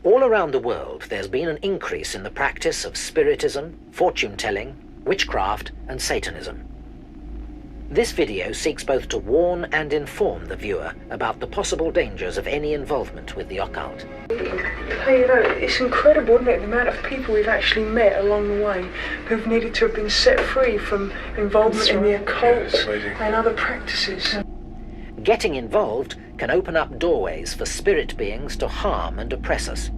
All around the world, there's been an increase in the practice of spiritism, fortune-telling, witchcraft, and Satanism. This video seeks both to warn and inform the viewer about the possible dangers of any involvement with the occult. Hey, you know, it's incredible, isn't it, the amount of people we've actually met along the way who've needed to have been set free from involvement in the occult and other practices. Getting involved can open up doorways for spirit beings to harm and oppress us.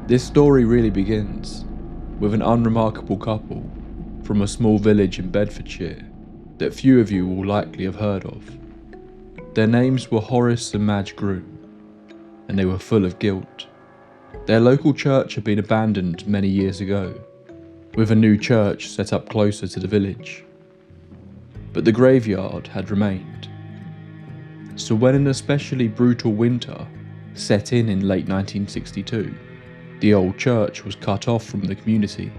This story really begins with an unremarkable couple from a small village in Bedfordshire that few of you will likely have heard of. Their names were Horace and Madge Groom, and they were full of guilt. Their local church had been abandoned many years ago, with a new church set up closer to the village. But the graveyard had remained. So when an especially brutal winter set in late 1962, the old church was cut off from the community.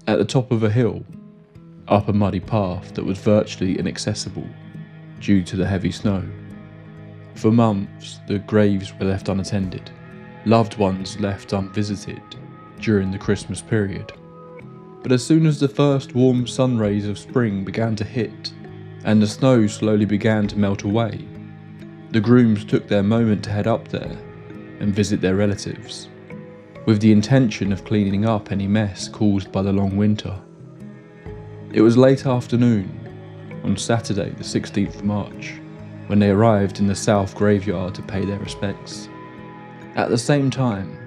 At the top of a hill, up a muddy path that was virtually inaccessible due to the heavy snow. For months, the graves were left unattended, loved ones left unvisited during the Christmas period. But as soon as the first warm sun rays of spring began to hit, and the snow slowly began to melt away, the grooms took their moment to head up there and visit their relatives, with the intention of cleaning up any mess caused by the long winter. It was late afternoon on Saturday the 16th of March when they arrived in the south graveyard to pay their respects. At the same time,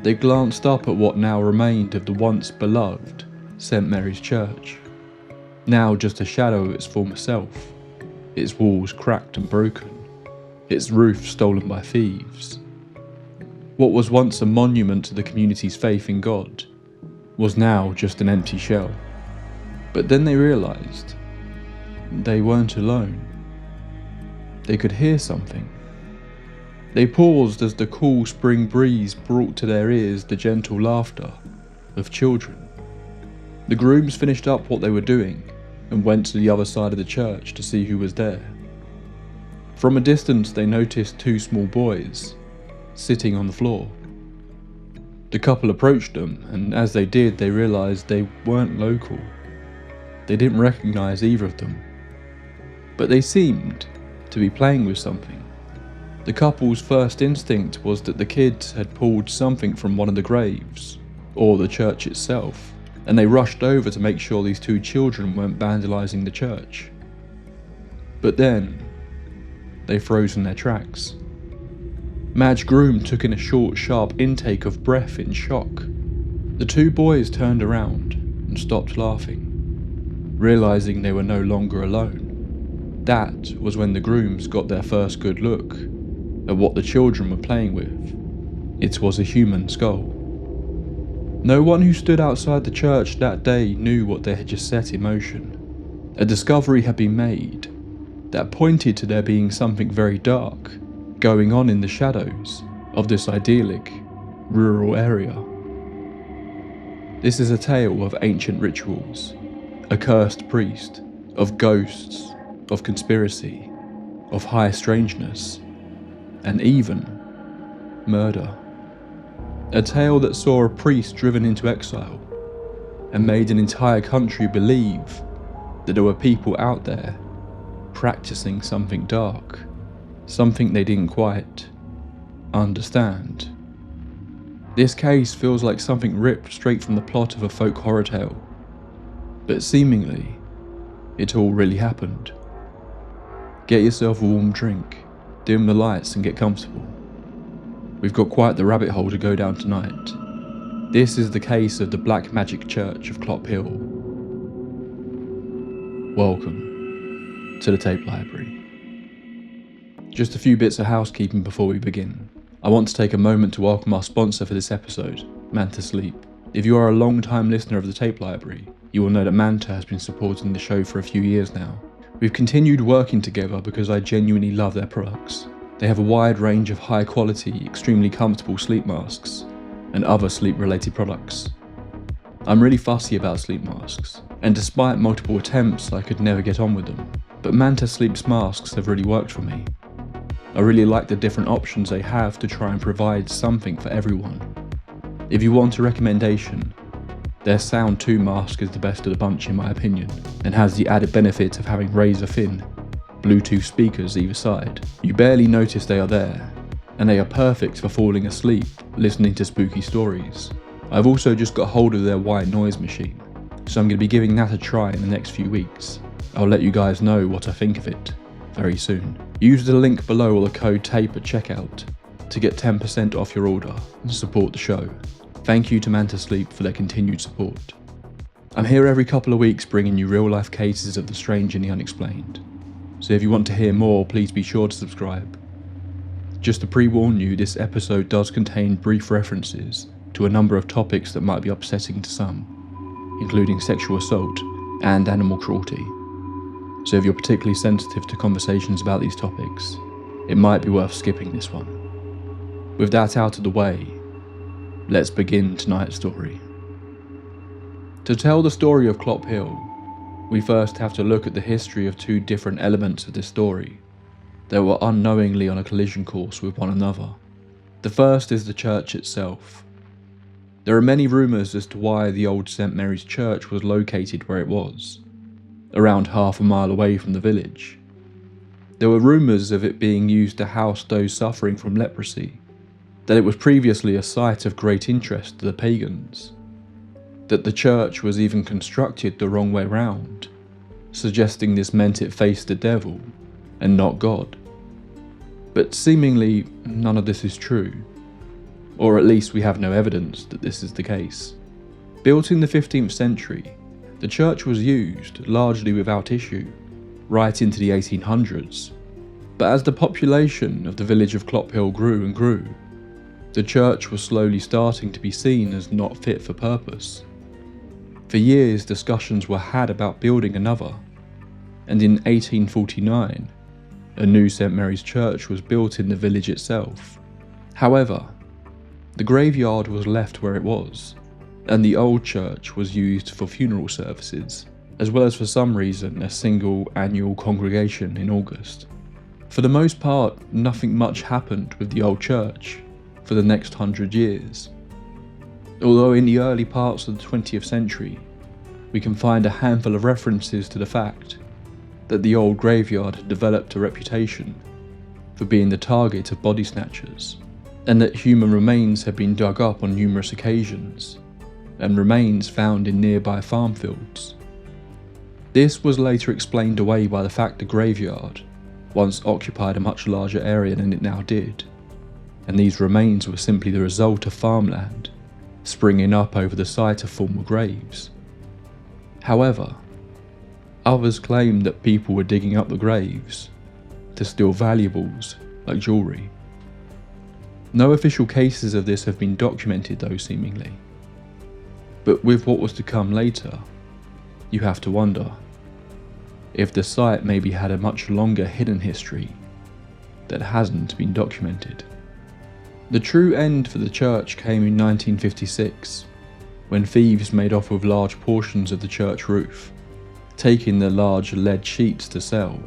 they glanced up at what now remained of the once beloved St. Mary's Church, now just a shadow of its former self, its walls cracked and broken, its roof stolen by thieves. What was once a monument to the community's faith in God was now just an empty shell. But then they realised they weren't alone. They could hear something. They paused as the cool spring breeze brought to their ears the gentle laughter of children. The grooms finished up what they were doing and went to the other side of the church to see who was there. From a distance they noticed two small boys sitting on the floor. The couple approached them, and as they did, they realised they weren't local. They didn't recognise either of them, but they seemed to be playing with something. The couple's first instinct was that the kids had pulled something from one of the graves, or the church itself, and they rushed over to make sure these two children weren't vandalising the church. But then, they froze in their tracks. Madge Groom took in a short, sharp intake of breath in shock. The two boys turned around and stopped laughing, realising they were no longer alone. That was when the grooms got their first good look at what the children were playing with. It was a human skull. No one who stood outside the church that day knew what they had just set in motion. A discovery had been made that pointed to there being something very dark going on in the shadows of this idyllic, rural area. This is a tale of ancient rituals, a cursed priest, of ghosts, of conspiracy, of high strangeness, and even murder. A tale that saw a priest driven into exile and made an entire country believe that there were people out there practicing something dark, something they didn't quite understand. This case feels like something ripped straight from the plot of a folk horror tale, but seemingly it all really happened. Get yourself a warm drink, dim the lights and get comfortable. We've got quite the rabbit hole to go down tonight. This is the case of the Black Magic Church of Clophill. Welcome to the Tape Library. Just a few bits of housekeeping before we begin. I want to take a moment to welcome our sponsor for this episode, Manta Sleep. If you are a long-time listener of the Tape Library, you will know that Manta has been supporting the show for a few years now. We've continued working together because I genuinely love their products. They have a wide range of high quality, extremely comfortable sleep masks and other sleep related products. I'm really fussy about sleep masks, and despite multiple attempts I could never get on with them, but Manta Sleep's masks have really worked for me. I really like the different options they have to try and provide something for everyone. If you want a recommendation, their Sound 2 mask is the best of the bunch in my opinion, and has the added benefit of having razor thin Bluetooth speakers either side. You barely notice they are there, and they are perfect for falling asleep listening to spooky stories. I've also just got hold of their white noise machine, so I'm going to be giving that a try in the next few weeks. I'll let you guys know what I think of it very soon. Use the link below or the code TAPE at checkout to get 10% off your order and support the show. Thank you to Manta Sleep for their continued support. I'm here every couple of weeks bringing you real life cases of the strange and the unexplained, so if you want to hear more, please be sure to subscribe. Just to pre-warn you, this episode does contain brief references to a number of topics that might be upsetting to some, including sexual assault and animal cruelty. So if you're particularly sensitive to conversations about these topics, it might be worth skipping this one. With that out of the way, let's begin tonight's story. To tell the story of Clophill, we first have to look at the history of two different elements of this story that were unknowingly on a collision course with one another. The first is the church itself. There are many rumours as to why the old St Mary's Church was located where it was, around half a mile away from the village. There were rumours of it being used to house those suffering from leprosy, that it was previously a site of great interest to the pagans, that the church was even constructed the wrong way round, suggesting this meant it faced the devil and not God. But seemingly none of this is true, or at least we have no evidence that this is the case. Built in the 15th century, the church was used largely without issue, right into the 1800s. But as the population of the village of Clophill grew and grew, the church was slowly starting to be seen as not fit for purpose. For years, discussions were had about building another, and in 1849, a new St Mary's Church was built in the village itself. However, the graveyard was left where it was, and the old church was used for funeral services, as well as for some reason a single annual congregation in August. For the most part, nothing much happened with the old church for the next 100 years. Although in the early parts of the 20th century, we can find a handful of references to the fact that the old graveyard had developed a reputation for being the target of body snatchers, and that human remains had been dug up on numerous occasions, and remains found in nearby farm fields. This was later explained away by the fact the graveyard once occupied a much larger area than it now did, and these remains were simply the result of farmland springing up over the site of former graves. However, others claimed that people were digging up the graves to steal valuables like jewellery. No official cases of this have been documented though, seemingly. But with what was to come later, you have to wonder if the site maybe had a much longer hidden history that hasn't been documented. The true end for the church came in 1956, when thieves made off with large portions of the church roof, taking the large lead sheets to sell.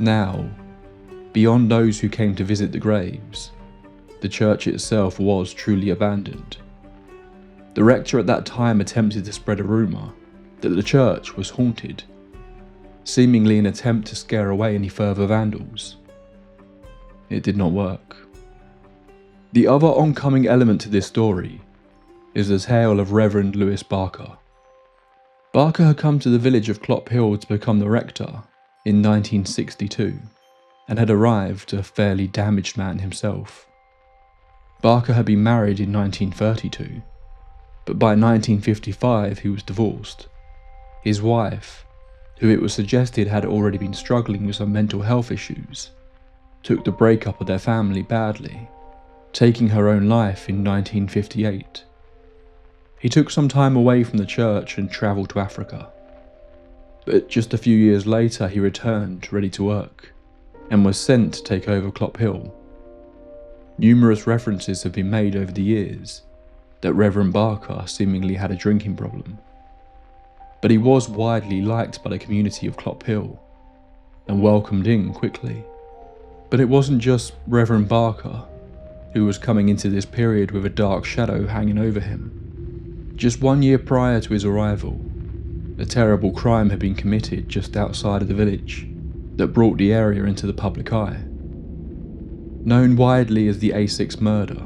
Now, beyond those who came to visit the graves, the church itself was truly abandoned. The rector at that time attempted to spread a rumour that the church was haunted, seemingly an attempt to scare away any further vandals. It did not work. The other oncoming element to this story is the tale of Reverend Lewis Barker. Barker had come to the village of Clophill to become the rector in 1962, and had arrived a fairly damaged man himself. Barker had been married in 1932, but by 1955 he was divorced. His wife, who it was suggested had already been struggling with some mental health issues, took the breakup of their family badly, taking her own life in 1958. He took some time away from the church and travelled to Africa. But just a few years later he returned ready to work, and was sent to take over Clophill. Numerous references have been made over the years that Reverend Barker seemingly had a drinking problem, but he was widely liked by the community of Clophill and welcomed in quickly. But it wasn't just Reverend Barker who was coming into this period with a dark shadow hanging over him. Just 1 year prior to his arrival, a terrible crime had been committed just outside of the village that brought the area into the public eye. Known widely as the A6 murder,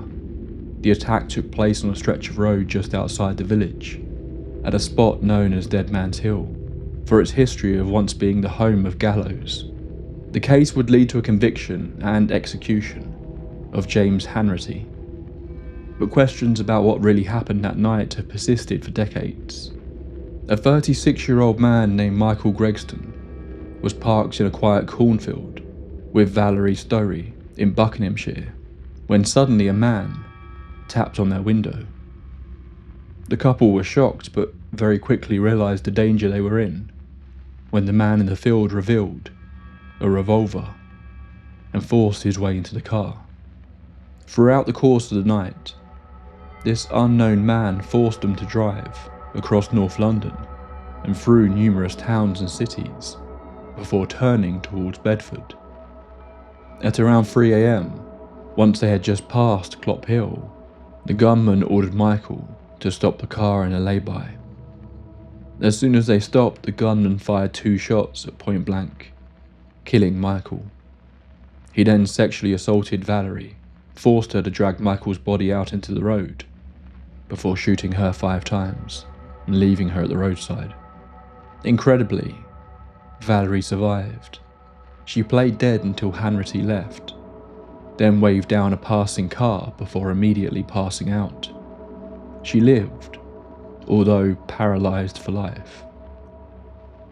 the attack took place on a stretch of road just outside the village, at a spot known as Deadman's Hill, for its history of once being the home of gallows. The case would lead to a conviction and execution of James Hanratty, but questions about what really happened that night have persisted for decades. A 36-year-old man named Michael Gregston was parked in a quiet cornfield with Valerie Story in Buckinghamshire when suddenly a man tapped on their window. The couple were shocked but very quickly realised the danger they were in when the man in the field revealed a revolver and forced his way into the car. Throughout the course of the night, this unknown man forced them to drive across North London and through numerous towns and cities before turning towards Bedford. At around 3 AM, once they had just passed Clophill, the gunman ordered Michael to stop the car in a lay-by. As soon as they stopped, the gunman fired 2 shots at point blank, killing Michael. He then sexually assaulted Valerie, forced her to drag Michael's body out into the road, before shooting her 5 times and leaving her at the roadside. Incredibly, Valerie survived. She played dead until Hanratty left, then waved down a passing car before immediately passing out. She lived, although paralysed for life.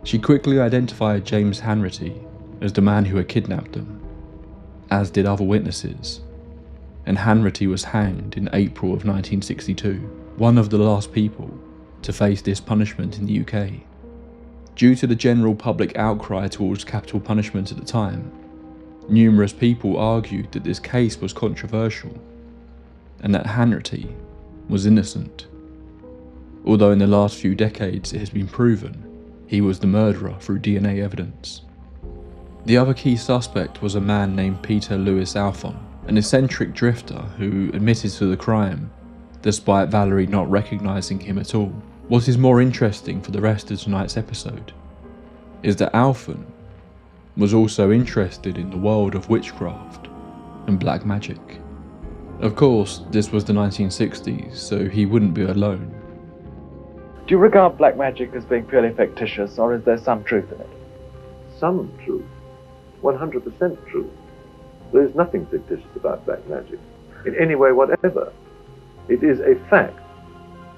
She quickly identified James Hanratty as the man who had kidnapped them, as did other witnesses, and Hanratty was hanged in April of 1962, one of the last people to face this punishment in the UK. Due to the general public outcry towards capital punishment at the time, numerous people argued that this case was controversial and that Hanratty was innocent, although in the last few decades it has been proven he was the murderer through DNA evidence. The other key suspect was a man named Peter Lewis Alphon, an eccentric drifter who admitted to the crime, despite Valerie not recognising him at all. What is more interesting for the rest of tonight's episode is that Alphon was also interested in the world of witchcraft and black magic. Of course, this was the 1960s, so he wouldn't be alone. Do you regard black magic as being purely fictitious, or is there some truth in it? Some truth. 100% truth. There is nothing fictitious about black magic, in any way whatever. It is a fact.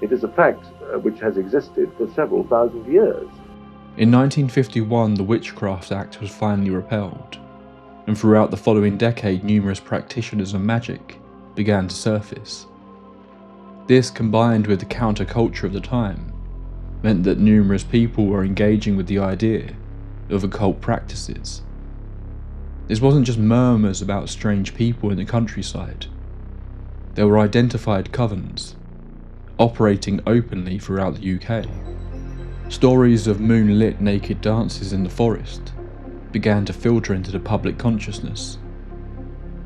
It is a fact which has existed for several thousand years. In 1951, the Witchcraft Act was finally repealed, and throughout the following decade, numerous practitioners of magic began to surface. This, combined with the counterculture of the time, meant that numerous people were engaging with the idea of occult practices. This wasn't just murmurs about strange people in the countryside. There were identified covens, operating openly throughout the UK. Stories of moonlit naked dances in the forest began to filter into the public consciousness,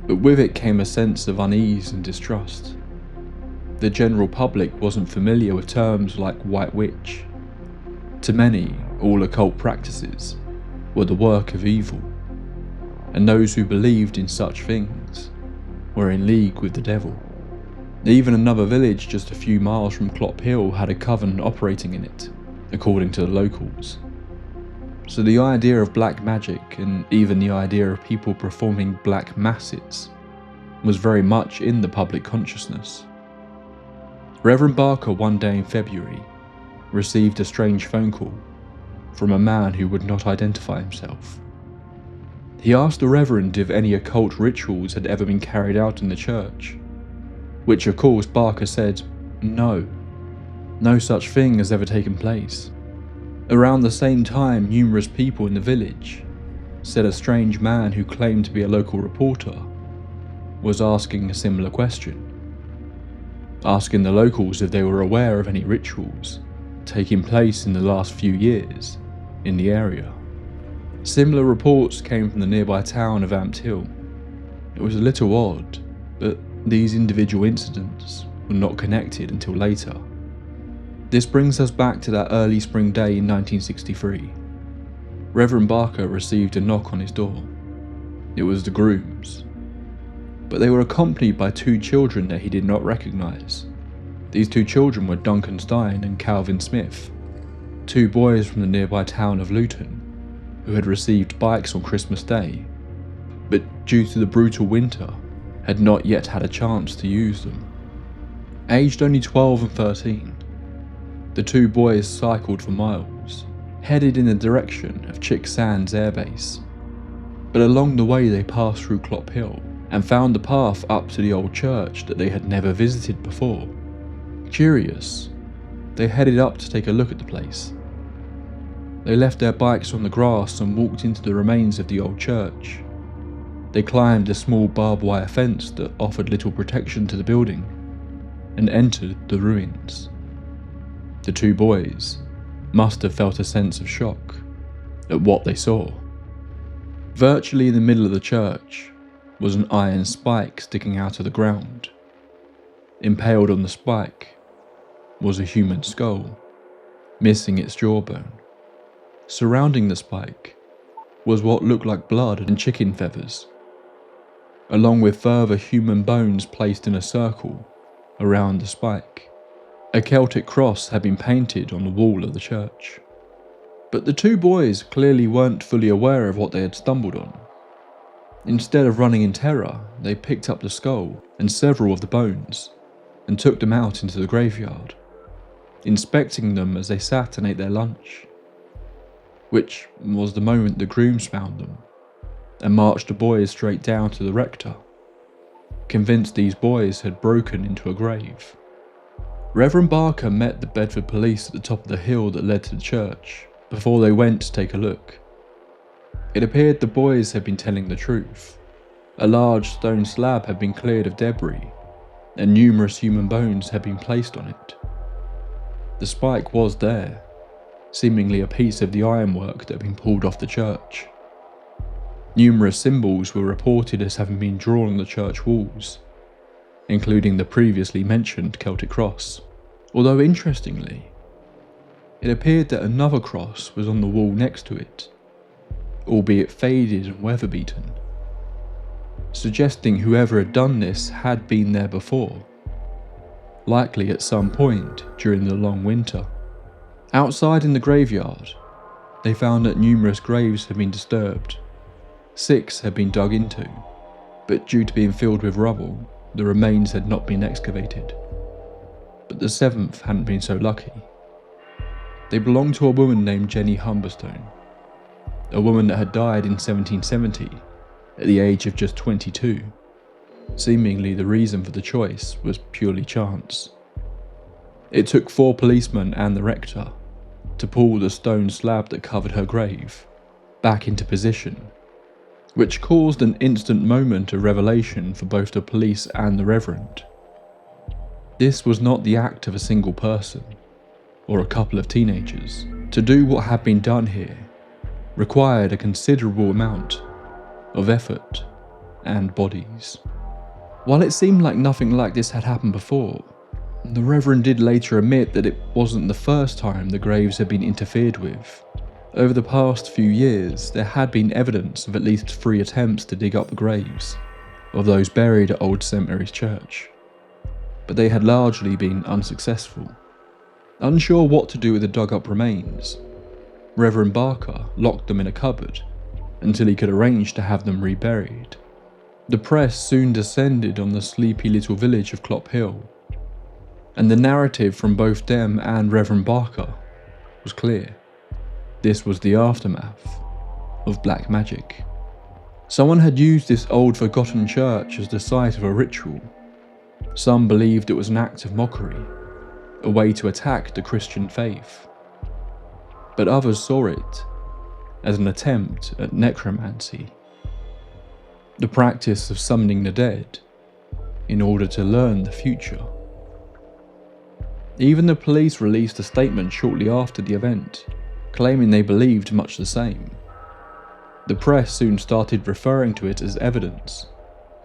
but with it came a sense of unease and distrust. The general public wasn't familiar with terms like White Witch. To many, all occult practices were the work of evil, and those who believed in such things were in league with the devil. Even another village just a few miles from Clophill had a coven operating in it, according to the locals. So the idea of black magic, and even the idea of people performing black masses, was very much in the public consciousness. Reverend Barker one day in February received a strange phone call from a man who would not identify himself. He asked the Reverend if any occult rituals had ever been carried out in the church, which of course Barker said no such thing has ever taken place. Around the same time, numerous people in the village said a strange man who claimed to be a local reporter was asking a similar question, asking the locals if they were aware of any rituals taking place in the last few years in the area. Similar reports came from the nearby town of Amped Hill. It was a little odd, but these individual incidents were not connected until later. This brings us back to that early spring day in 1963. Reverend Barker received a knock on his door. It was the grooms, but they were accompanied by two children that he did not recognise. These two children were Duncan Stein and Calvin Smith, two boys from the nearby town of Luton, who had received bikes on Christmas Day, but due to the brutal winter, had not yet had a chance to use them. Aged only 12 and 13, the two boys cycled for miles, headed in the direction of Chick Sands Air Base. But along the way they passed through Clophill and found the path up to the old church that they had never visited before. Curious, they headed up to take a look at the place. They left their bikes on the grass and walked into the remains of the old church. They climbed a small barbed wire fence that offered little protection to the building and entered the ruins. The two boys must have felt a sense of shock at what they saw. Virtually in the middle of the church was an iron spike sticking out of the ground. Impaled on the spike was a human skull, missing its jawbone. Surrounding the spike was what looked like blood and chicken feathers, along with further human bones placed in a circle around the spike. A Celtic cross had been painted on the wall of the church. But the two boys clearly weren't fully aware of what they had stumbled on. Instead of running in terror, they picked up the skull and several of the bones and took them out into the graveyard, inspecting them as they sat and ate their lunch, which was the moment the grooms found them and marched the boys straight down to the rector, convinced these boys had broken into a grave. Reverend Barker met the Bedford police at the top of the hill that led to the church before they went to take a look. It appeared the boys had been telling the truth. A large stone slab had been cleared of debris and numerous human bones had been placed on it. The spike was there, seemingly a piece of the ironwork that had been pulled off the church. Numerous symbols were reported as having been drawn on the church walls, including the previously mentioned Celtic cross. Although interestingly, it appeared that another cross was on the wall next to it, albeit faded and weather-beaten, suggesting whoever had done this had been there before, likely at some point during the long winter. Outside in the graveyard, they found that numerous graves had been disturbed. 6 had been dug into, but due to being filled with rubble, the remains had not been excavated. But the 7th hadn't been so lucky. They belonged to a woman named Jenny Humberstone, a woman that had died in 1770 at the age of just 22. Seemingly the reason for the choice was purely chance. It took 4 policemen and the rector to pull the stone slab that covered her grave back into position, which caused an instant moment of revelation for both the police and the reverend. This was not the act of a single person, or a couple of teenagers. To do what had been done here required a considerable amount of effort and bodies. While it seemed like nothing like this had happened before, the reverend did later admit that it wasn't the first time the graves had been interfered with. Over the past few years, there had been evidence of at least 3 attempts to dig up the graves of those buried at Old St Mary's Church, but they had largely been unsuccessful. Unsure what to do with the dug up remains, Reverend Barker locked them in a cupboard until he could arrange to have them reburied. The press soon descended on the sleepy little village of Clophill, and the narrative from both them and Reverend Barker was clear. This was the aftermath of black magic. Someone had used this old forgotten church as the site of a ritual. Some believed it was an act of mockery, a way to attack the Christian faith. But others saw it as an attempt at necromancy, the practice of summoning the dead in order to learn the future. Even the police released a statement shortly after the event, claiming they believed much the same. The press soon started referring to it as evidence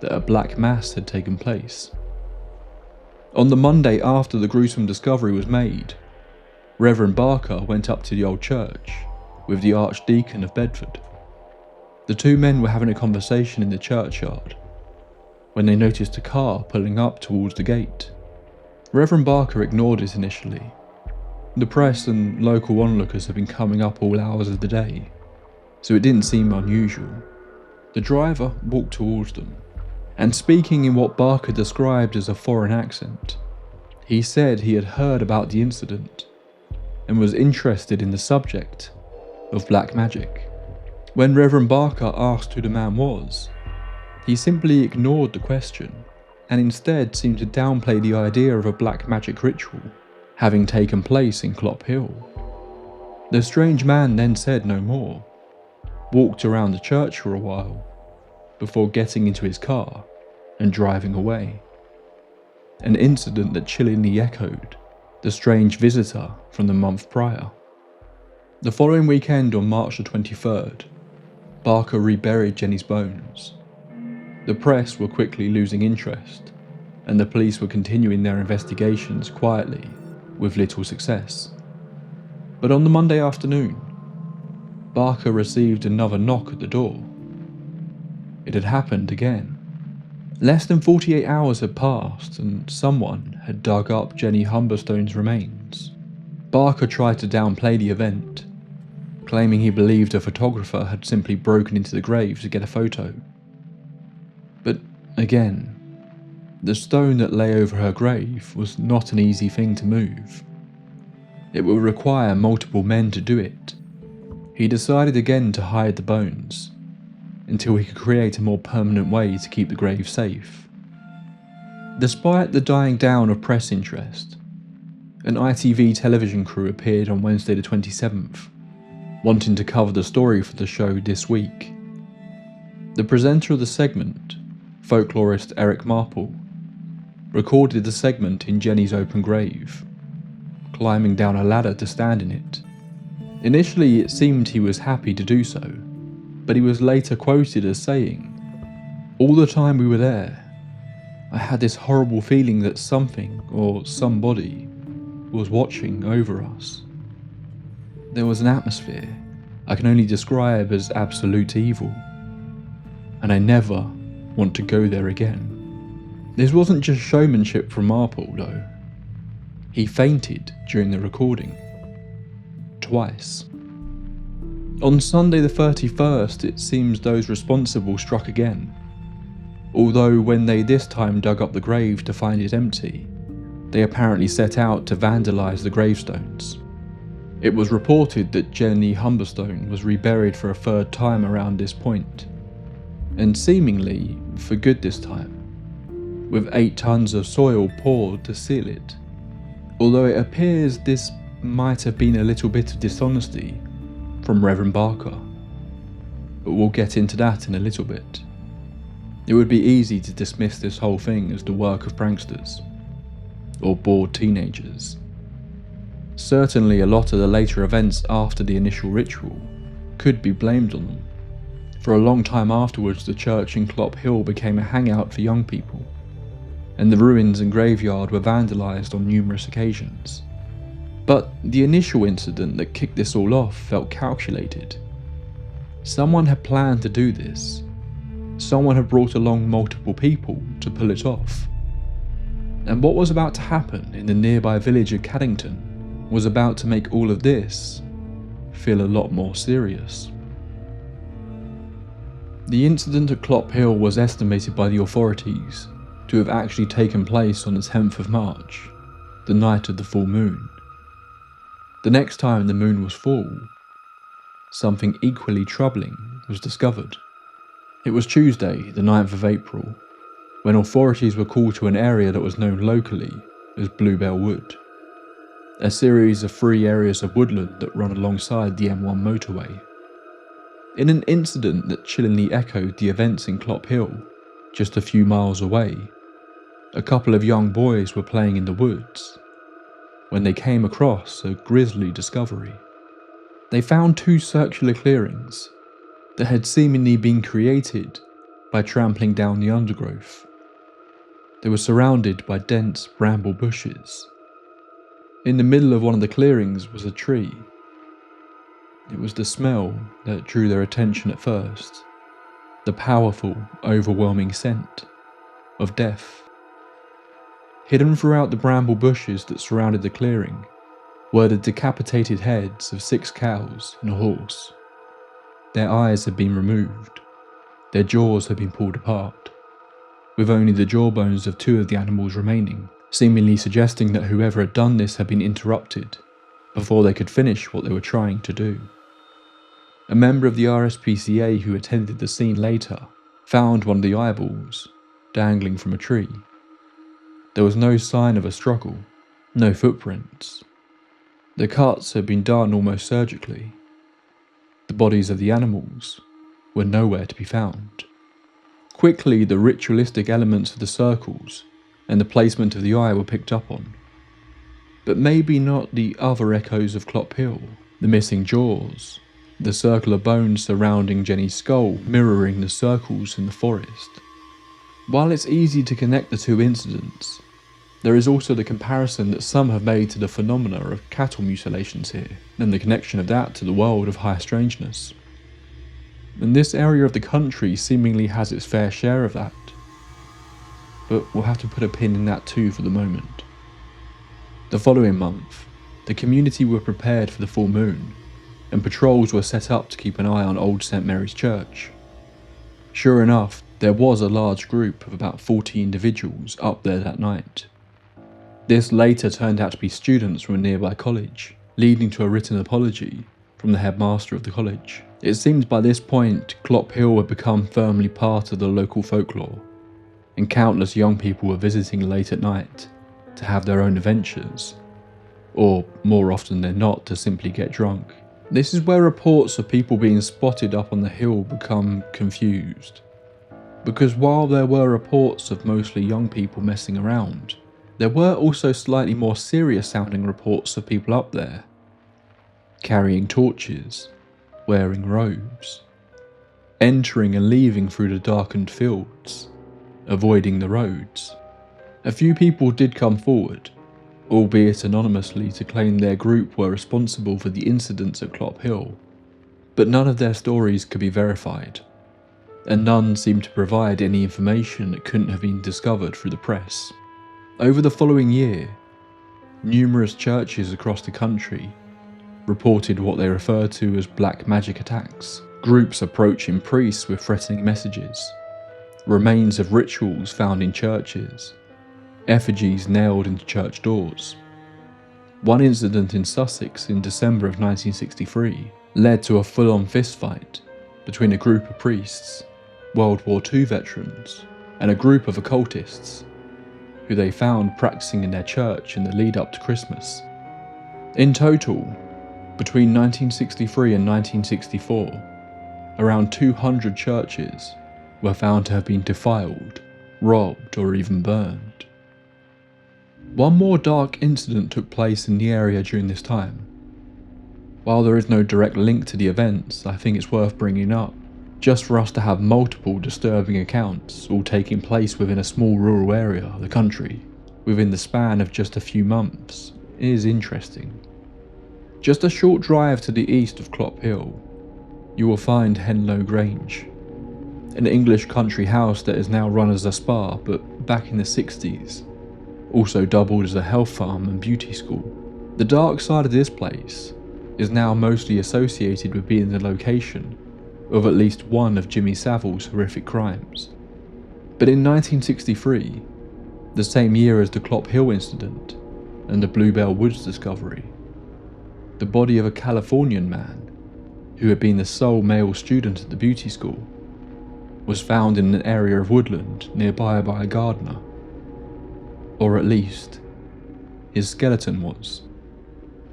that a black mass had taken place. On the Monday after the gruesome discovery was made, Reverend Barker went up to the old church with the Archdeacon of Bedford. The two men were having a conversation in the churchyard when they noticed a car pulling up towards the gate. Reverend Barker ignored it initially. The press and local onlookers had been coming up all hours of the day, so it didn't seem unusual. The driver walked towards them, and speaking in what Barker described as a foreign accent, he said he had heard about the incident and was interested in the subject of black magic. When Reverend Barker asked who the man was, he simply ignored the question and instead seemed to downplay the idea of a black magic ritual having taken place in Clophill. The strange man then said no more, walked around the church for a while before getting into his car and driving away. An incident that chillingly echoed the strange visitor from the month prior. The following weekend on March the 23rd, Barker reburied Jenny's bones. The press were quickly losing interest, and the police were continuing their investigations quietly with little success. But on the Monday afternoon, Barker received another knock at the door. It had happened again. Less than 48 hours had passed and someone had dug up Jenny Humberstone's remains. Barker tried to downplay the event, claiming he believed a photographer had simply broken into the grave to get a photo. But again, the stone that lay over her grave was not an easy thing to move. It would require multiple men to do it. He decided again to hide the bones until he could create a more permanent way to keep the grave safe. Despite the dying down of press interest, an ITV television crew appeared on Wednesday the 27th, wanting to cover the story for the show this week. The presenter of the segment, folklorist Eric Marple, recorded the segment in Jenny's open grave, climbing down a ladder to stand in it. Initially it seemed he was happy to do so, but he was later quoted as saying, "All the time we were there, I had this horrible feeling that something or somebody was watching over us. There was an atmosphere I can only describe as absolute evil, and I never want to go there again." This wasn't just showmanship from Marple though. He fainted during the recording. Twice. On Sunday the 31st, it seems those responsible struck again, although when they this time dug up the grave to find it empty, they apparently set out to vandalise the gravestones. It was reported that Jenny Humberstone was reburied for a third time around this point, and seemingly for good this time, with 8 tons of soil poured to seal it, although it appears this might have been a little bit of dishonesty from Reverend Barker, but we'll get into that in a little bit. It would be easy to dismiss this whole thing as the work of pranksters, or bored teenagers. Certainly a lot of the later events after the initial ritual could be blamed on them. For a long time afterwards, the church in Clophill became a hangout for young people, and the ruins and graveyard were vandalised on numerous occasions. But the initial incident that kicked this all off felt calculated. Someone had planned to do this. Someone had brought along multiple people to pull it off. And what was about to happen in the nearby village of Caddington was about to make all of this feel a lot more serious. The incident at Clophill was estimated by the authorities to have actually taken place on the 10th of March, the night of the full moon. The next time the moon was full, something equally troubling was discovered. It was Tuesday, the 9th of April, when authorities were called to an area that was known locally as Bluebell Wood, a series of 3 areas of woodland that run alongside the M1 motorway. In an incident that chillingly echoed the events in Clophill, just a few miles away, a couple of young boys were playing in the woods when they came across a grisly discovery. They found two circular clearings that had seemingly been created by trampling down the undergrowth. They were surrounded by dense bramble bushes. In the middle of one of the clearings was a tree. It was the smell that drew their attention at first, the powerful, overwhelming scent of death. Hidden throughout the bramble bushes that surrounded the clearing were the decapitated heads of 6 cows and a horse. Their eyes had been removed, their jaws had been pulled apart, with only the jawbones of 2 of the animals remaining, seemingly suggesting that whoever had done this had been interrupted before they could finish what they were trying to do. A member of the RSPCA who attended the scene later found one of the eyeballs dangling from a tree. There was no sign of a struggle, no footprints. The cuts had been done almost surgically. The bodies of the animals were nowhere to be found. Quickly, the ritualistic elements of the circles and the placement of the eye were picked up on. But maybe not the other echoes of Clophill, the missing jaws, the circle of bones surrounding Jenny's skull mirroring the circles in the forest. While it's easy to connect the two incidents, there is also the comparison that some have made to the phenomena of cattle mutilations here, and the connection of that to the world of high strangeness. And this area of the country seemingly has its fair share of that. But we'll have to put a pin in that too for the moment. The following month, the community were prepared for the full moon, and patrols were set up to keep an eye on Old St Mary's Church. Sure enough, there was a large group of about 40 individuals up there that night. This later turned out to be students from a nearby college, leading to a written apology from the headmaster of the college. It seems by this point, Clophill had become firmly part of the local folklore, and countless young people were visiting late at night to have their own adventures, or more often than not to simply get drunk. This is where reports of people being spotted up on the hill become confused, because while there were reports of mostly young people messing around, there were also slightly more serious sounding reports of people up there, carrying torches, wearing robes, entering and leaving through the darkened fields, avoiding the roads. A few people did come forward, albeit anonymously, to claim their group were responsible for the incidents at Clophill, but none of their stories could be verified, and none seemed to provide any information that couldn't have been discovered through the press. Over the following year, numerous churches across the country reported what they referred to as black magic attacks, groups approaching priests with threatening messages, remains of rituals found in churches, effigies nailed into church doors. One incident in Sussex in December of 1963 led to a full-on fistfight between a group of priests, World War II veterans, and a group of occultists who they found practicing in their church in the lead up to Christmas. In total, between 1963 and 1964, around 200 churches were found to have been defiled, robbed, or even burned. One more dark incident took place in the area during this time. While there is no direct link to the events, I think it's worth bringing up, just for us to have multiple disturbing accounts all taking place within a small rural area of the country, within the span of just a few months, is interesting. Just a short drive to the east of Clophill, you will find Henlow Grange, an English country house that is now run as a spa, but back in the 60s, also doubled as a health farm and beauty school. The dark side of this place is now mostly associated with being the location of at least one of Jimmy Savile's horrific crimes. But in 1963, the same year as the Clophill incident and the Bluebell Woods discovery, the body of a Californian man, who had been the sole male student at the beauty school, was found in an area of woodland nearby by a gardener. Or at least, his skeleton was.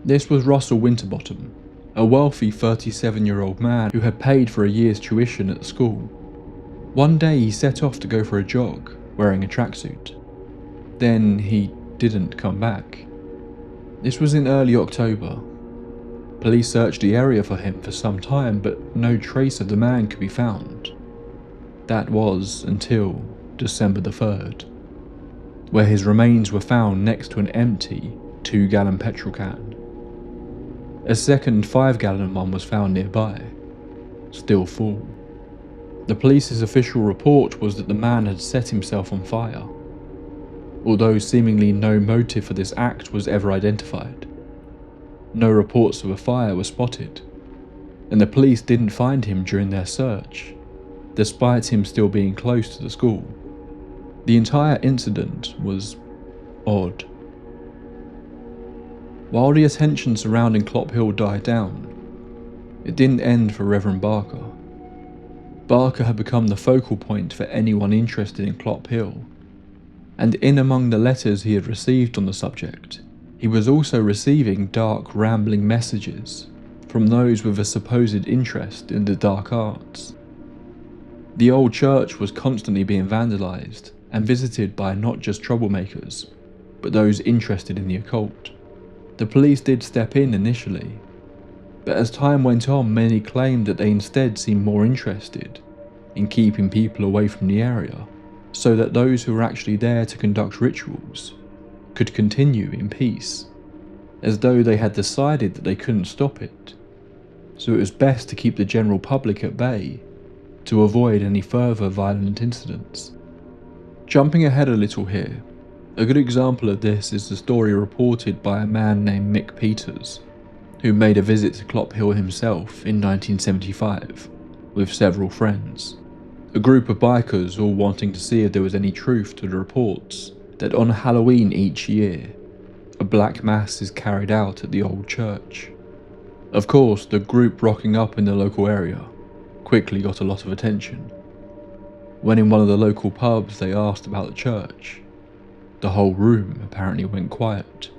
This was Russell Winterbottom, a wealthy 37-year-old man who had paid for a year's tuition at the school. One day he set off to go for a jog, wearing a tracksuit. Then he didn't come back. This was in early October. Police searched the area for him for some time, but no trace of the man could be found. That was until December the 3rd, where his remains were found next to an empty 2-gallon petrol can. A second 5-gallon one was found nearby, still full. The police's official report was that the man had set himself on fire, although seemingly no motive for this act was ever identified. No reports of a fire were spotted, and the police didn't find him during their search, despite him still being close to the school. The entire incident was odd. While the attention surrounding Clophill died down, it didn't end for Reverend Barker. Barker had become the focal point for anyone interested in Clophill, and in among the letters he had received on the subject, he was also receiving dark, rambling messages from those with a supposed interest in the dark arts. The old church was constantly being vandalised and visited by not just troublemakers, but those interested in the occult. The police did step in initially, but as time went on, many claimed that they instead seemed more interested in keeping people away from the area, so that those who were actually there to conduct rituals could continue in peace, as though they had decided that they couldn't stop it, so it was best to keep the general public at bay to avoid any further violent incidents. Jumping ahead a little here, a good example of this is the story reported by a man named Mick Peters, who made a visit to Clophill himself in 1975 with several friends. A group of bikers all wanting to see if there was any truth to the reports that on Halloween each year, a black mass is carried out at the old church. Of course, the group rocking up in the local area quickly got a lot of attention. When in one of the local pubs they asked about the church, the whole room apparently went quiet.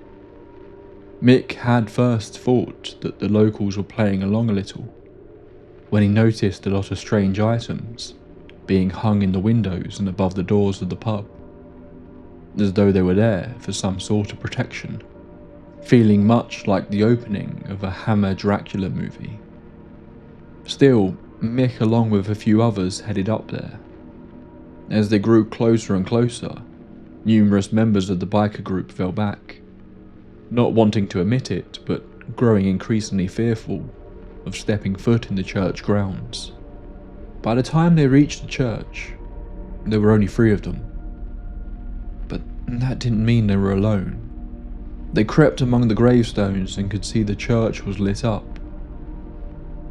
Mick had first thought that the locals were playing along a little, when he noticed a lot of strange items being hung in the windows and above the doors of the pub, as though they were there for some sort of protection, feeling much like the opening of a Hammer Dracula movie. Still, Mick along with a few others headed up there. As they grew closer and closer, numerous members of the biker group fell back, not wanting to admit it, but growing increasingly fearful of stepping foot in the church grounds. By the time they reached the church, there were only 3 of them. But that didn't mean they were alone. They crept among the gravestones and could see the church was lit up.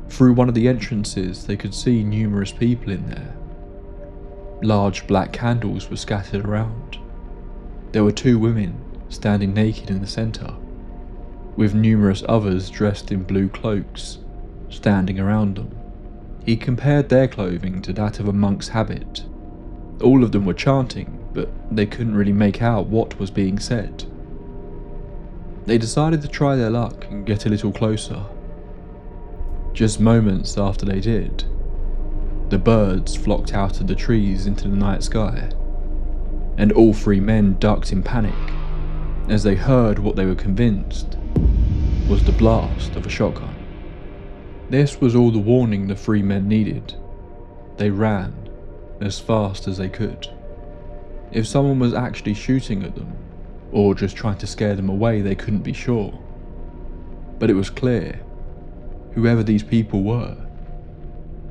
Through one of the entrances, they could see numerous people in there. Large black candles were scattered around. There were 2 women standing naked in the centre, with numerous others dressed in blue cloaks standing around them. He compared their clothing to that of a monk's habit. All of them were chanting, but they couldn't really make out what was being said. They decided to try their luck and get a little closer. Just moments after they did, the birds flocked out of the trees into the night sky, and all 3 men ducked in panic as they heard what they were convinced was the blast of a shotgun. This was all the warning the 3 men needed. They ran as fast as they could. If someone was actually shooting at them, or just trying to scare them away, they couldn't be sure. But it was clear, whoever these people were,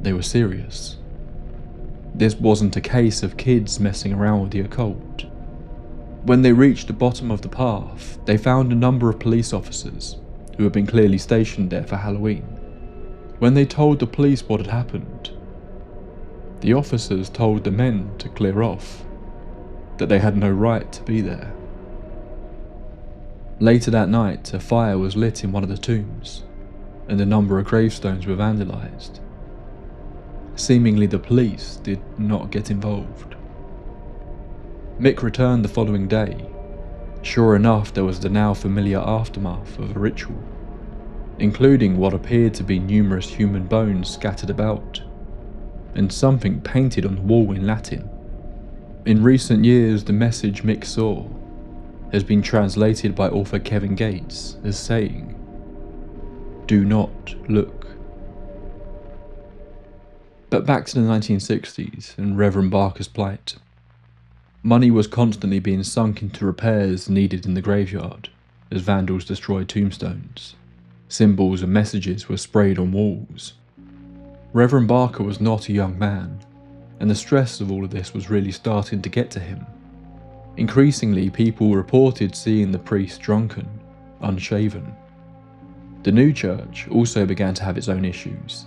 they were serious. This wasn't a case of kids messing around with the occult. When they reached the bottom of the path, they found a number of police officers who had been clearly stationed there for Halloween. When they told the police what had happened, the officers told the men to clear off, that they had no right to be there. Later that night, a fire was lit in one of the tombs, and a number of gravestones were vandalised. Seemingly the police did not get involved. Mick returned the following day. Sure enough, there was the now familiar aftermath of a ritual. including what appeared to be numerous human bones scattered about, and something painted on the wall in Latin. In recent years, the message Mick saw has been translated by author Kevin Gates as saying, "Do not look." But back to the 1960s and Reverend Barker's plight. Money was constantly being sunk into repairs needed in the graveyard as vandals destroyed tombstones. Symbols and messages were sprayed on walls. Reverend Barker was not a young man, and the stress of all of this was really starting to get to him. Increasingly, people reported seeing the priest drunken, unshaven. The new church also began to have its own issues,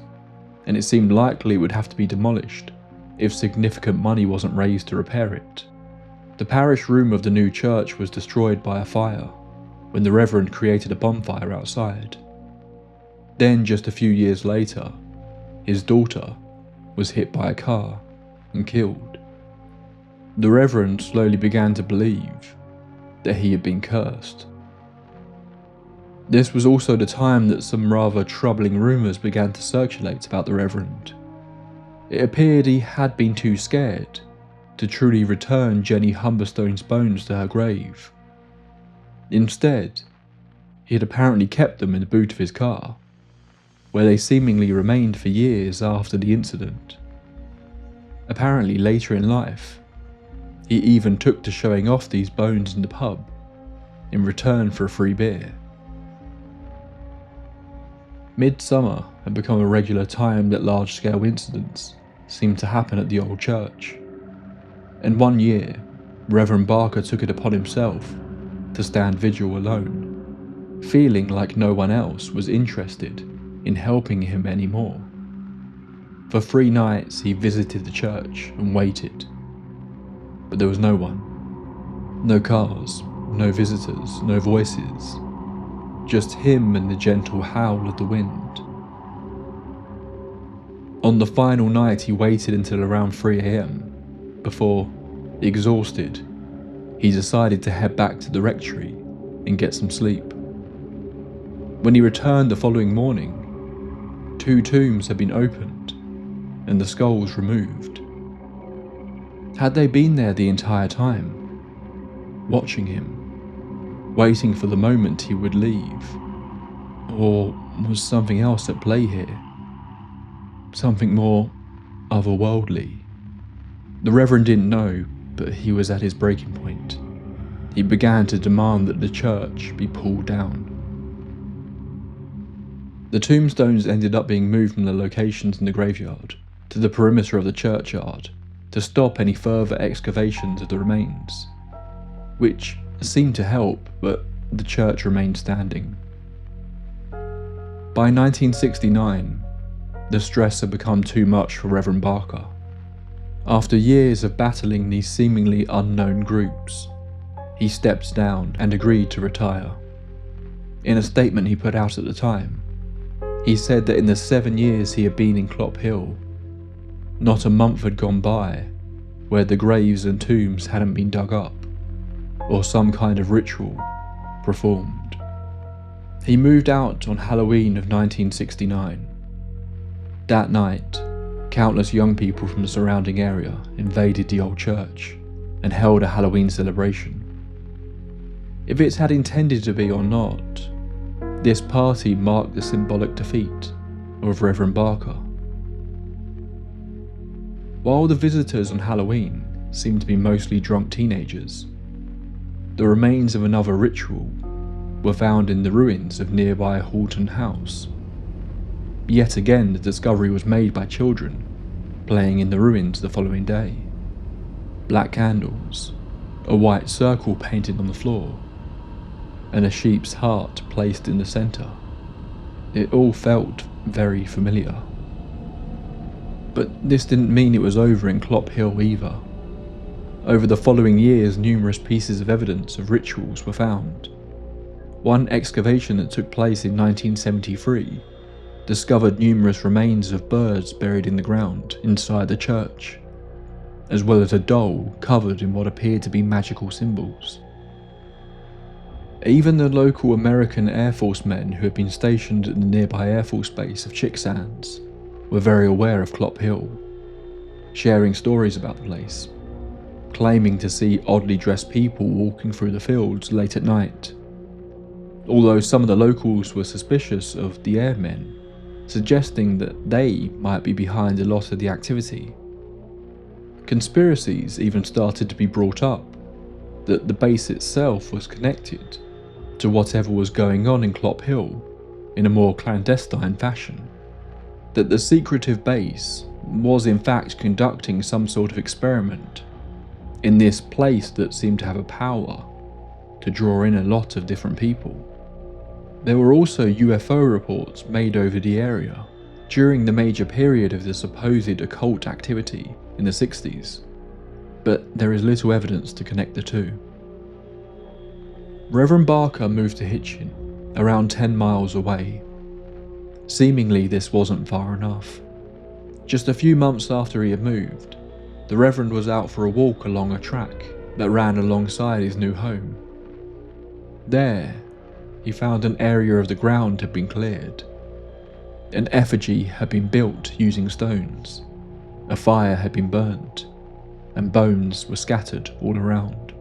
and it seemed likely it would have to be demolished if significant money wasn't raised to repair it. The parish room of the new church was destroyed by a fire when the Reverend created a bonfire outside. Then, just a few years later, his daughter was hit by a car and killed. The Reverend slowly began to believe that he had been cursed. This was also the time that some rather troubling rumours began to circulate about the Reverend. It appeared he had been too scared to truly return Jenny Humberstone's bones to her grave. Instead, he had apparently kept them in the boot of his car, where they seemingly remained for years after the incident. Apparently later in life, he even took to showing off these bones in the pub in return for a free beer. Midsummer had become a regular time that large-scale incidents seemed to happen at the old church, and one year, Reverend Barker took it upon himself to stand vigil alone, feeling like no one else was interested in helping him anymore. For 3 nights he visited the church and waited, but there was no one. No cars, no visitors, no voices, just him and the gentle howl of the wind. On the final night he waited until around 3 AM before, exhausted, he decided to head back to the rectory and get some sleep. When he returned the following morning, 2 tombs had been opened and the skulls removed. Had they been there the entire time, watching him, waiting for the moment he would leave? Or was something else at play here? Something more otherworldly? The Reverend didn't know, but he was at his breaking point. He began to demand that the church be pulled down. The tombstones ended up being moved from the locations in the graveyard to the perimeter of the churchyard to stop any further excavations of the remains, which seemed to help, but the church remained standing. By 1969, the stress had become too much for Reverend Barker. After years of battling these seemingly unknown groups, he stepped down and agreed to retire. In a statement he put out at the time, he said that in the 7 years he had been in Clophill, not a month had gone by where the graves and tombs hadn't been dug up, or some kind of ritual performed. He moved out on Halloween of 1969. That night, countless young people from the surrounding area invaded the old church and held a Halloween celebration. If it had intended to be or not, this party marked the symbolic defeat of Reverend Barker. While the visitors on Halloween seemed to be mostly drunk teenagers, the remains of another ritual were found in the ruins of nearby Halton House. Yet again, the discovery was made by children playing in the ruins the following day. Black candles, a white circle painted on the floor, and a sheep's heart placed in the centre. It all felt very familiar. But this didn't mean it was over in Clophill either. Over the following years, numerous pieces of evidence of rituals were found. One excavation that took place in 1973 discovered numerous remains of birds buried in the ground inside the church, as well as a doll covered in what appeared to be magical symbols. Even the local American Air Force men who had been stationed at the nearby Air Force base of Chicksands were very aware of Clophill, sharing stories about the place, claiming to see oddly dressed people walking through the fields late at night. Although some of the locals were suspicious of the airmen, suggesting that they might be behind a lot of the activity. Conspiracies even started to be brought up that the base itself was connected to whatever was going on in Clophill in a more clandestine fashion, that the secretive base was in fact conducting some sort of experiment in this place that seemed to have a power to draw in a lot of different people. There were also UFO reports made over the area during the major period of the supposed occult activity in the 60s, but there is little evidence to connect the two. Reverend Barker moved to Hitchin, around 10 miles away. Seemingly this wasn't far enough. Just a few months after he had moved, the Reverend was out for a walk along a track that ran alongside his new home. There, he found an area of the ground had been cleared. An effigy had been built using stones, a fire had been burnt, and bones were scattered all around.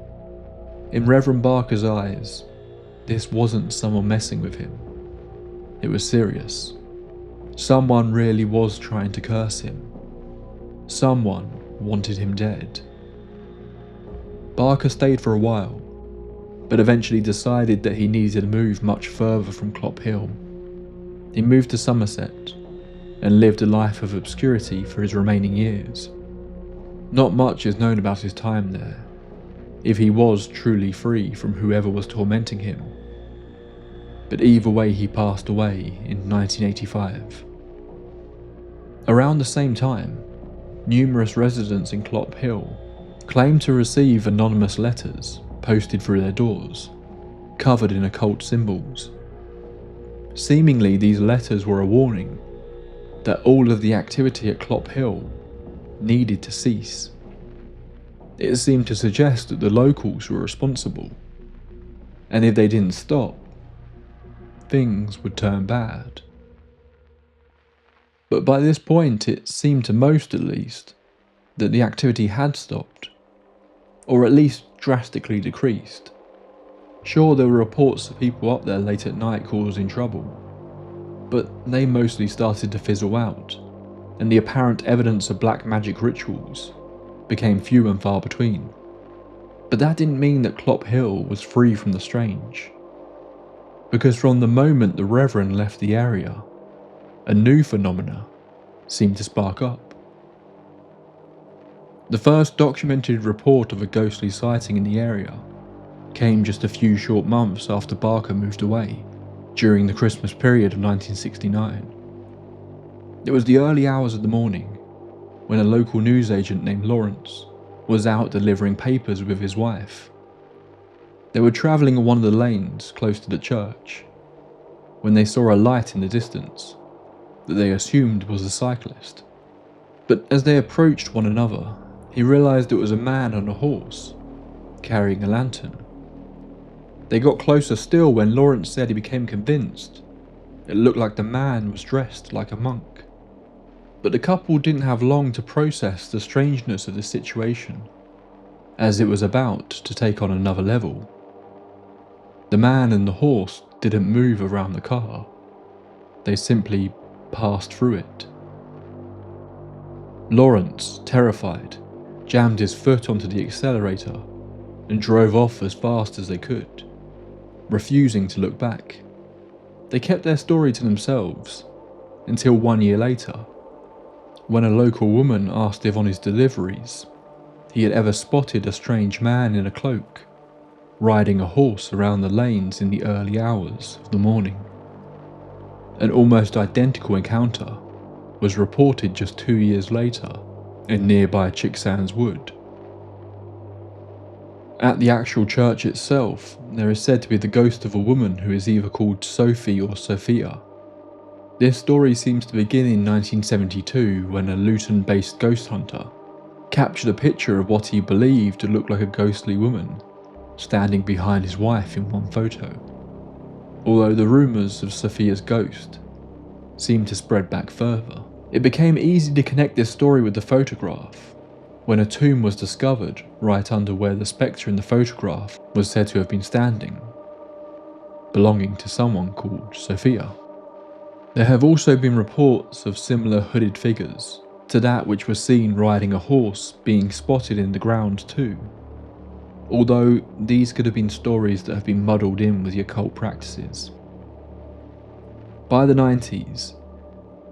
In Reverend Barker's eyes, this wasn't someone messing with him. It was serious. Someone really was trying to curse him. Someone wanted him dead. Barker stayed for a while, but eventually decided that he needed to move much further from Clophill. He moved to Somerset and lived a life of obscurity for his remaining years. Not much is known about his time there, if he was truly free from whoever was tormenting him. But either way, he passed away in 1985. Around the same time, numerous residents in Clophill claimed to receive anonymous letters posted through their doors, covered in occult symbols. Seemingly these letters were a warning that all of the activity at Clophill needed to cease. It seemed to suggest that the locals were responsible, and if they didn't stop, things would turn bad. But by this point it seemed to most at least that the activity had stopped, or at least drastically decreased. Sure, there were reports of people up there late at night causing trouble, but they mostly started to fizzle out, and the apparent evidence of black magic rituals became few and far between. But that didn't mean that Clophill was free from the strange, because from the moment the Reverend left the area, a new phenomena seemed to spark up. The first documented report of a ghostly sighting in the area came just a few short months after Barker moved away, during the Christmas period of 1969. It was the early hours of the morning, when a local newsagent named Lawrence was out delivering papers with his wife. They were travelling on one of the lanes close to the church, when they saw a light in the distance that they assumed was a cyclist. But as they approached one another, he realised it was a man on a horse, carrying a lantern. They got closer still when Lawrence said he became convinced it looked like the man was dressed like a monk. But the couple didn't have long to process the strangeness of the situation, as it was about to take on another level. The man and the horse didn't move around the car, they simply passed through it. Lawrence, terrified, jammed his foot onto the accelerator and drove off as fast as they could, refusing to look back. They kept their story to themselves until 1 year later, when a local woman asked if on his deliveries he had ever spotted a strange man in a cloak riding a horse around the lanes in the early hours of the morning. An almost identical encounter was reported just 2 years later in nearby Chicksands Wood. At the actual church itself, there is said to be the ghost of a woman who is either called Sophie or Sophia. This story seems to begin in 1972 when a Luton-based ghost hunter captured a picture of what he believed to look like a ghostly woman standing behind his wife in one photo. Although the rumours of Sophia's ghost seemed to spread back further, it became easy to connect this story with the photograph when a tomb was discovered right under where the spectre in the photograph was said to have been standing, belonging to someone called Sophia. There have also been reports of similar hooded figures to that which was seen riding a horse being spotted in the ground too, although these could have been stories that have been muddled in with the occult practices. By the 90s,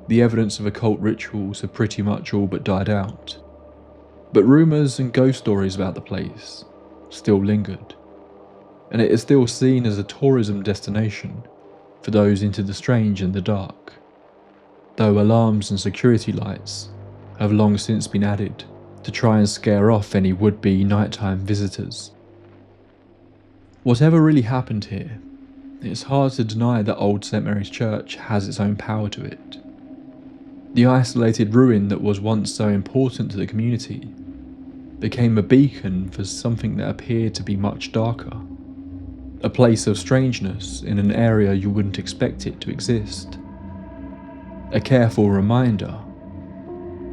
the evidence of occult rituals had pretty much all but died out, but rumours and ghost stories about the place still lingered, and it is still seen as a tourism destination for those into the strange and the dark, though alarms and security lights have long since been added to try and scare off any would-be nighttime visitors. Whatever really happened here, it's hard to deny that Old St Mary's Church has its own power to it. The isolated ruin that was once so important to the community became a beacon for something that appeared to be much darker. A place of strangeness in an area you wouldn't expect it to exist. A careful reminder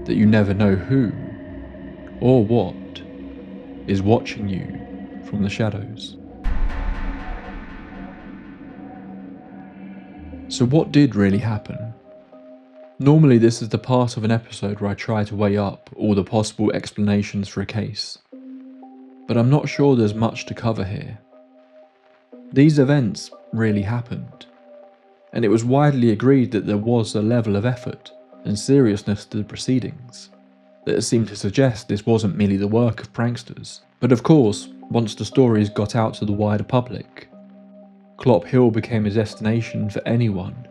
that you never know who or what is watching you from the shadows. So what did really happen? Normally this is the part of an episode where I try to weigh up all the possible explanations for a case, but I'm not sure there's much to cover here. These events really happened, and it was widely agreed that there was a level of effort and seriousness to the proceedings that seemed to suggest this wasn't merely the work of pranksters. But of course, once the stories got out to the wider public, Clophill became a destination for anyone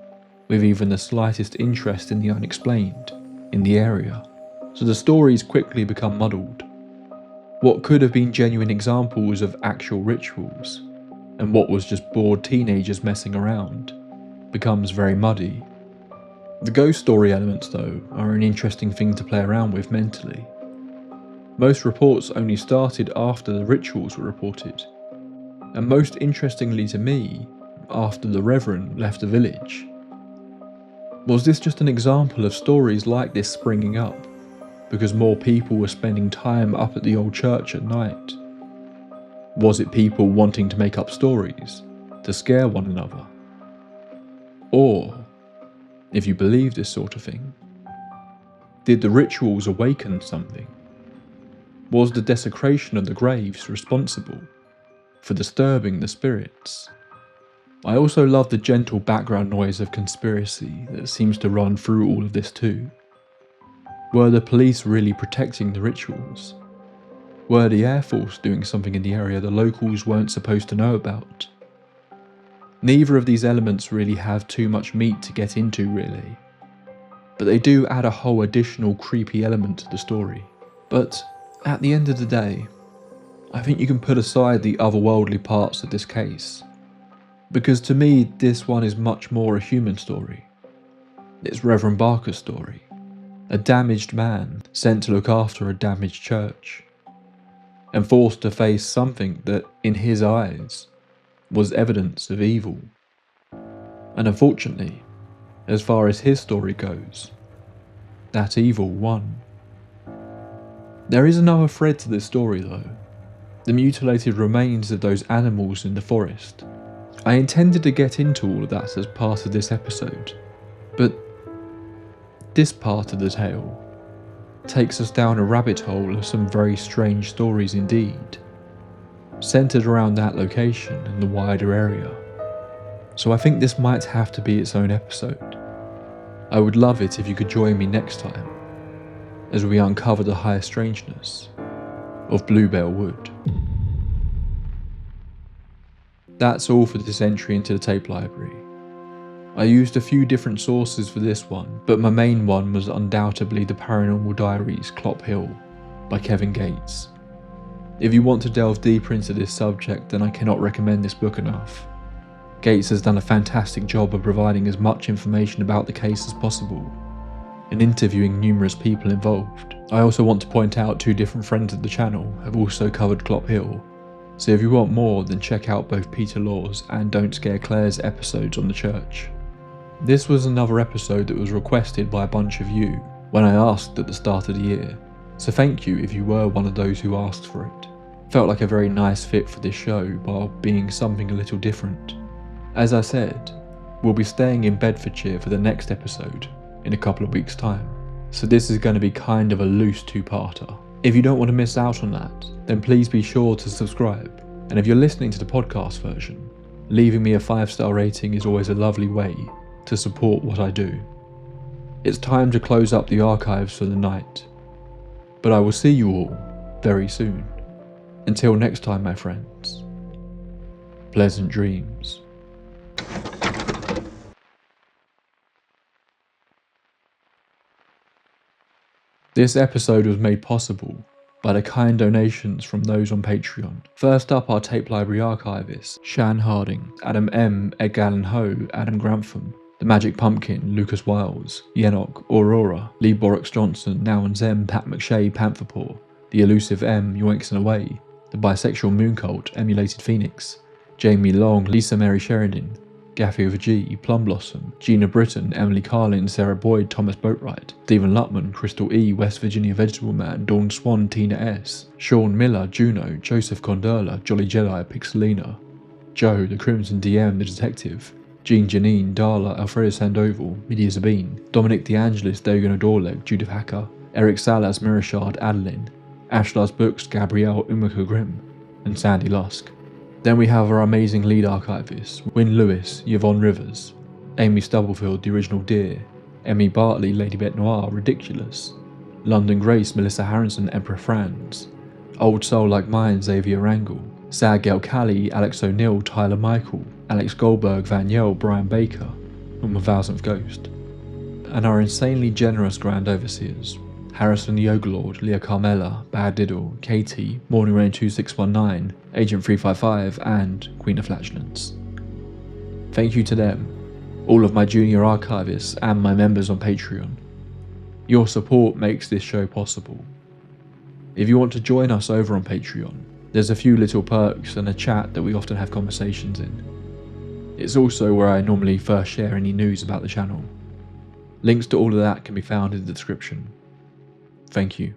with even the slightest interest in the unexplained in the area, so the stories quickly become muddled. What could have been genuine examples of actual rituals and what was just bored teenagers messing around becomes very muddy. The ghost story elements, though, are an interesting thing to play around with mentally. Most reports only started after the rituals were reported, and most interestingly to me, after the Reverend left the village. Was this just an example of stories like this springing up because more people were spending time up at the old church at night? Was it people wanting to make up stories to scare one another? Or, if you believe this sort of thing, did the rituals awaken something? Was the desecration of the graves responsible for disturbing the spirits? I also love the gentle background noise of conspiracy that seems to run through all of this too. Were the police really protecting the rituals? Were the Air Force doing something in the area the locals weren't supposed to know about? Neither of these elements really have too much meat to get into really, but they do add a whole additional creepy element to the story. But at the end of the day, I think you can put aside the otherworldly parts of this case, because to me this one is much more a human story. It's Reverend Barker's story, a damaged man sent to look after a damaged church, and forced to face something that, in his eyes, was evidence of evil. And unfortunately, as far as his story goes, that evil won. There is another thread to this story though, the mutilated remains of those animals in the forest. I intended to get into all of that as part of this episode, but this part of the tale takes us down a rabbit hole of some very strange stories indeed, centred around that location and the wider area. So I think this might have to be its own episode. I would love it if you could join me next time as we uncover the higher strangeness of Bluebell Wood. That's all for this entry into the tape library. I used a few different sources for this one, but my main one was undoubtedly The Paranormal Diaries Clophill by Kevin Gates. If you want to delve deeper into this subject, then I cannot recommend this book enough. Gates has done a fantastic job of providing as much information about the case as possible, and interviewing numerous people involved. I also want to point out two different friends of the channel have also covered Clophill, So if you want more, then check out both Peter Law's and Don't Scare Claire's episodes on the church. This was another episode that was requested by a bunch of you when I asked at the start of the year, so thank you if you were one of those who asked for it. Felt like a very nice fit for this show while being something a little different. As I said, we'll be staying in Bedfordshire for the next episode in a couple of weeks' time, so this is going to be kind of a loose two-parter. If you don't want to miss out on that, then please be sure to subscribe, and if you're listening to the podcast version, leaving me a 5-star rating is always a lovely way to support what I do. It's time to close up the archives for the night, but I will see you all very soon. Until next time, my friends, pleasant dreams. This episode was made possible by the kind donations from those on Patreon. First up, our tape library archivists, Shan Harding, Adam M, Edgar Allan Ho, Adam Grantham, The Magic Pumpkin, Lucas Wiles, Yenok, Aurora, Lee Borrocks Johnson, Now and Zem, Pat McShay, Pantherpaw, The Elusive M, Yoinks and Away, The Bisexual Moon Cult, Emulated Phoenix, Jamie Long, Lisa Mary Sheridan, Gaffy with a G, Plum Blossom, Gina Britton, Emily Carlin, Sarah Boyd, Thomas Boatwright, Stephen Lutman, Crystal E, West Virginia Vegetable Man, Dawn Swan, Tina S, Sean Miller, Juno, Joseph Conderla, Jolly Jedi, Pixelina, Joe, The Crimson DM, The Detective, Jean Janine, Darla, Alfredo Sandoval, Midia Zabine, Dominic DeAngelis, Dagon Odorleg, Judith Hacker, Eric Salas, Mirashard, Adeline, Ashlar's Books, Gabrielle Umaka Grimm, and Sandy Lusk. Then we have our amazing lead archivists, Wynne Lewis, Yvonne Rivers, Amy Stubblefield, The Original Deer, Emmy Bartley, Lady Bette Noir, Ridiculous, London Grace, Melissa Harrison, Emperor Franz, Old Soul Like Mine, Xavier Rangel, Sad Girl Callie, Alex O'Neill, Tyler Michael, Alex Goldberg, Van Yell, Brian Baker, and my 1000th Ghost. And our insanely generous Grand Overseers, Harrison the Overlord, Leah Carmella, Bad Diddle, Katie, Morning Rain 2619, Agent 355, and Queen of Flatulence. Thank you to them, all of my junior archivists and my members on Patreon. Your support makes this show possible. If you want to join us over on Patreon, there's a few little perks and a chat that we often have conversations in. It's also where I normally first share any news about the channel. Links to all of that can be found in the description. Thank you.